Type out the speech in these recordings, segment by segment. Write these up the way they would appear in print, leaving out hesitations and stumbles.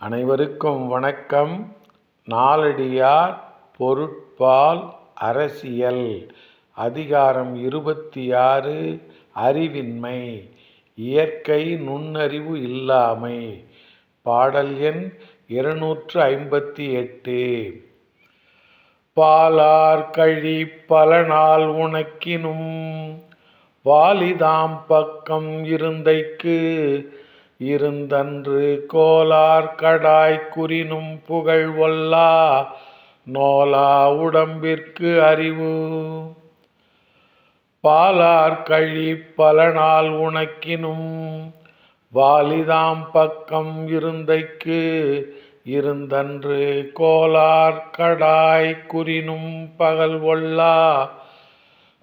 அனைவருக்கும் வணக்கம். நாலடியார் பொருட்பால் அரசியல் அதிகாரம் 26 அறிவின்மை இயற்கை நுண்ணறிவு இல்லாமை. பாடல் எண் 258. பாலார் கழி பலநாள் உனக்கினும் வாலிதாம் பக்கம் இருந்தைக்கு இருந்தன்று கோலார் கடாய் குறினும் புகழ் ஒல்லா நோலா உடம்பிற்கு அறிவு. பாலார் கழி பலநாள் உனக்கினும் வாலிதாம் பக்கம் இருந்தைக்கு இருந்தன்று கோலார் கடாய் குறினும் பகல் ஒல்லா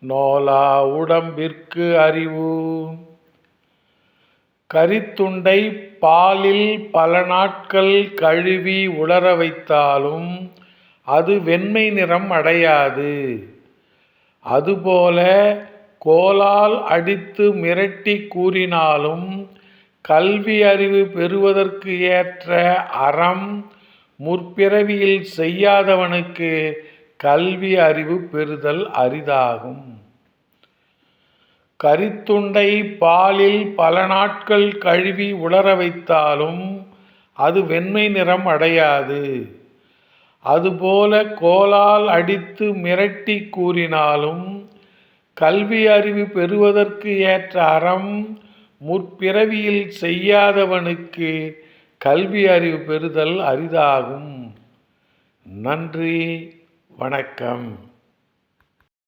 நோலா உடம்பிற்கு அறிவு. கரித்துண்டை பாலில் பல நாட்கள் கழுவி உலர வைத்தாலும் அது வெண்மை நிறம் அடையாது. அதுபோல கோலால் அடித்து மிரட்டி கூறினாலும் கல்வி அறிவு பெறுவதற்கு ஏற்ற அறம் முற்பிறவியில் செய்யாதவனுக்கு கல்வி அறிவு பெறுதல் அரிதாகும். கரித்துண்டை பாலில் பல நாட்கள் கழுவி உலர வைத்தாலும் அது வெண்மை நிறம் அடையாது. அதுபோல கோலால் அடித்து மிரட்டி கூறினாலும் கல்வி அறிவு பெறுவதற்கு ஏற்ற அறம் முற்பிறவியில் செய்யாதவனுக்கு கல்வி அறிவு பெறுதல் அரிதாகும். நன்றி, வணக்கம்.